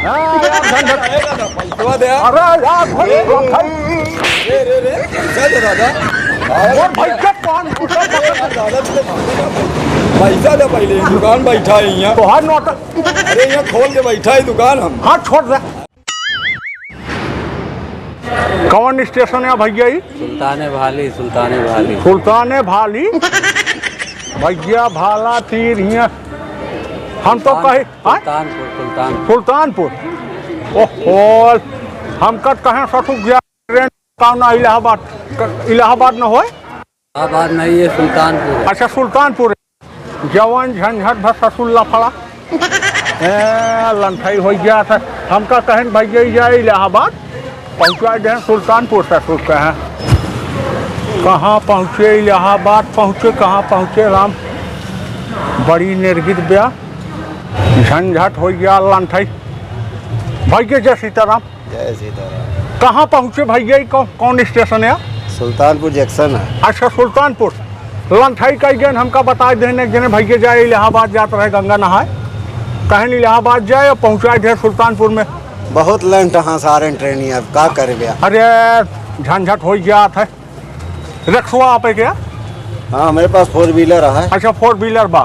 हाँ यार झंझट पैसा दे। अरे यार भाई पैसा दे दादा। और भाई क्या कौन दादा पैसा दे पहले, दुकान बैठा है यहाँ। तो हर नोट अरे यहाँ खोल के बैठा है दुकान हम। हाँ छोड़ दे। कौन स्टेशन है भैया? ही सुल्ताने भाली, सुल्ताने भाली। सुल्ताने भाली भैया भाला तीर हिया हम तो कहे सुल्तानपुर, सुल्तानपुर। सुल्तानपुर। ओहो हम कहें ससुर गया ट्रेन काना इलाहाबाद न हो। इलाहाबाद नहीं है, सुल्तानपुर है। अच्छा सुल्तानपुर जवान झंझट भर ससुल्ला फड़ा लंथई हो गया था। हमका कहें भैया जाए इलाहाबाद पहुँचा दें सुल्तानपुर ससुर कहें। कहाँ पहुँचे? इलाहाबाद पहुँचे। कहाँ पहुँचे राम? बड़ी निर्गित ब्याह झंझट हो गया लंथई। भैया जय सीताराम। जय सीताराम। कहाँ पहुँचे भैया? कौन स्टेशन है? सुल्तानपुर जंक्शन है। अच्छा सुल्तानपुर लंथई कई गए हमका बता देने जने भैया जाए इलाहाबाद जाते रहे गंगा नहाए कहें इलाहाबाद जाए और पहुँचाए थे सुल्तानपुर में। बहुत लंट हाँ सारे ट्रेन अब का कर गया। अरे झंझट हो गया था। रखवा आप क्या? हाँ मेरे पास 4 व्हीलर है। अच्छा 4 व्हीलर बा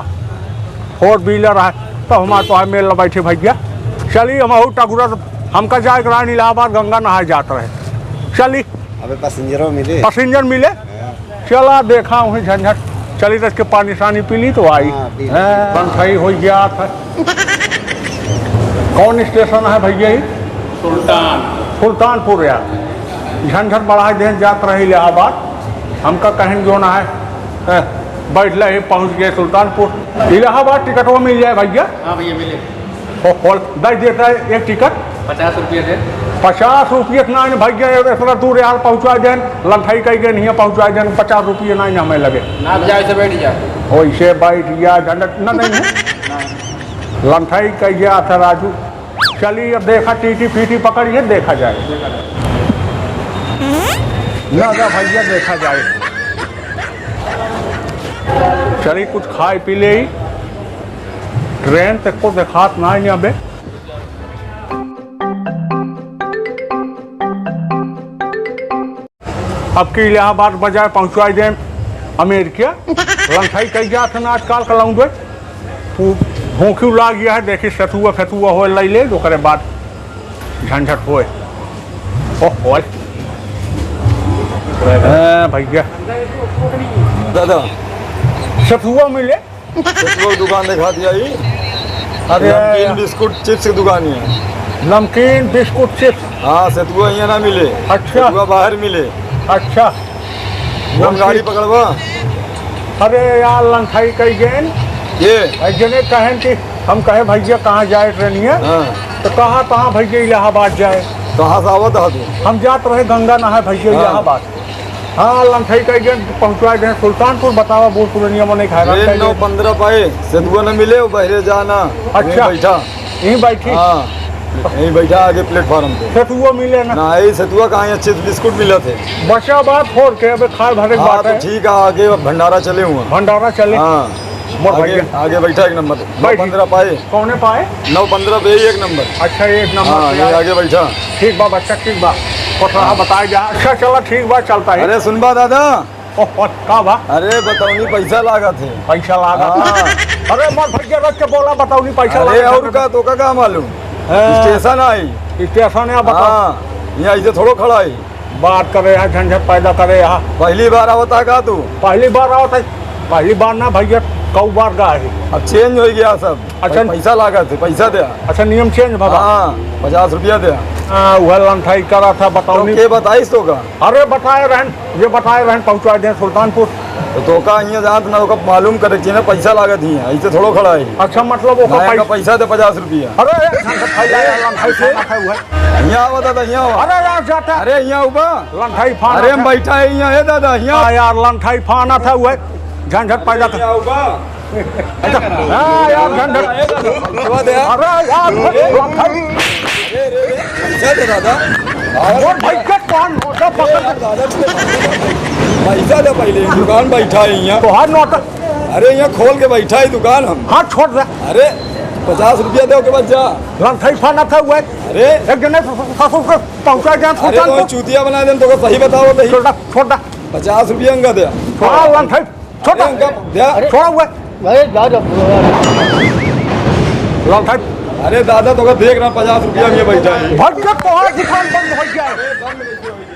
4 व्हीलर है तो हमारे तो है मेल बैठे भैया। चलिए हम टगुरा हमका जाए रानी इलाहाबाद गंगा नहाए जाते रहे। चली अबे पैसेंजरों मिले। पैसेंजर मिले। चला देखा वहीं झंझट चली रस के पानी शानी पी ली तो आई। लंथई हो गया था। कौन स्टेशन है भैया? ही सुल्तानपुर यार झंझट बढ़ा दे जाते रहे इलाहाबाद। हमका कहें जो ना है बैठ ले पहुँच गए सुल्तानपुर। इलाहाबाद टिकट वो मिल जाए भैया? हाँ भैया मिले। दे देता है एक टिकट 50 रुपये दे। 50 रुपये ना भैया थोड़ा दूर यार पहुँचा दें लंथई कहीं गए नहीं पहुँचा दें 50 रुपये ना हमें लगे। ना जाए से बैठ जा। वैसे बैठ गया झंझट न नहीं है। लंथई कह गया था राजू। चलिए अब देखा टीटी फीटी पकड़िए देखा जाए ना भैया देखा जाए। चलिए कुछ खाए पी ले ही ट्रेन तक को देखात ना है अबे। अब की इलाहाबाद बजाय पहुँचवाई दें अमेरिका। लंथई कह गया था ना आजकल का लाऊंगे भूखी लाग गया है। देखी सतुआ फतुआ हो ले ले करे बाद झंझट होए। ओह भैया दादा सतुआ मिले। सतुआ दुकान दिखा दिया ही। अरे नमकीन बिस्कुट चिप्स की दुकान है। नमकीन बिस्कुट चिप्स। हाँ सतुआ यहाँ ना मिले। अच्छा सतुआ बाहर मिले। अच्छा हम गाड़ी पकड़वा। अरे यार लंथई कही गए ये जने कहें कि हम कहे भैया कहाँ जाए ट्रेनिया। हाँ तो कहाँ भैया इलाहाबाद जाए। कहाँ से आवत है तू? हम जाते रहे गंगा नहाए भैया इलाहाबाद। हाँ लंथई कही गए पहुँचवा दें सुल्तानपुर। बतावा बोल पुरनिया में नहीं खाएगा। 9:15 पाए सतुआ न मिले बहरे जाना। अच्छा बैठा यहीं बैठी। हाँ यहीं बैठा आगे प्लेटफॉर्म पे। सतुआ मिले ना? नहीं सतुआ कहाँ अच्छे बिस्कुट मिले थे। बचा बात फोड़ के अब खाए भरे हाँ बात तो है। ठीक है आगे भंडारा चले हुए। भंडारा चले। हाँ मोर आगे भैया आगे बैठा एक नंबर। 9:15 पाए। कौने पाए? 9:15 पे ही एक नंबर। अच्छा एक हाँ नंबर ये आगे बैठा। ठीक बा बच्चा ठीक बा कोठा बताए जा। अच्छा चला ठीक बा चलता है। अरे सुनबा दादा। ओह का बा? अरे बताऊनी पैसा लागा थे। पैसा लागा। हाँ। अरे मोर भैया रख के बोला बताऊनी पैसा अरे लागा। और का तो का मालूम स्टेशन आई। स्टेशन है बता। हाँ यहाँ ऐसे थोड़ो खड़ा है। बात करे यहाँ झंझट पैदा करे यहाँ। पहली बार आवता का तू? पहली बार आओ था। पहली बार ना भैया कई बार गए है। अब चेंज हो गया सब। अच्छा। पैसा लागा थे पैसा दे। अच्छा नियम चेंज बाबा। हाँ 50 रुपया दे। वह लंथई करा था बताऊनी। के बताइस तो का? अरे बताए रहन ये बताए रहन पहुँचा दें सुल्तानपुर। तो का यहाँ जात ना ओका मालूम करे कि ना पैसा लागत ही है ऐसे थोड़ो खड़ा है। अच्छा मतलब वो पैसा दे 50 रुपया। अरे लंथई से ना खाए हुआ है। यहाँ आवा दादा यहाँ आवा। अरे यार जाता है। अरे यहाँ उबा लंथई फाना अरे हम बैठा है यहाँ है दादा यहाँ। हाँ यार लंथई फाना था हुआ झंझट पैदा था। यहाँ उबा। हाँ यार झंझट। अरे यार लंथई पैसा दे दादा। और भाई क्या कौन होता पकड़ दादा पैसा दे पहले, दुकान बैठा है यहाँ। तो हर नोट। अरे यहाँ खोल के बैठा है दुकान हम। हाँ छोड़ दे। अरे 50 रुपया दो के बाद जा। लंथई फाना था हुए अरे एक जने ससुर के पहुंचा दिया अरे तो सुल्तानपुर चूतिया बना दे तो सही बताओ तो छोड़ा छोड़ा 50 रुपया अंगा दे। छोड़ा लंथई छोड़ा अंगा दे। छोड़ा हुए अरे दादा लंथई अरे दादा तो देख रहा 50 रुपया में बैठा है। भटक तोहर दुकान बंद हो जाए अरे बंद नहीं हुई।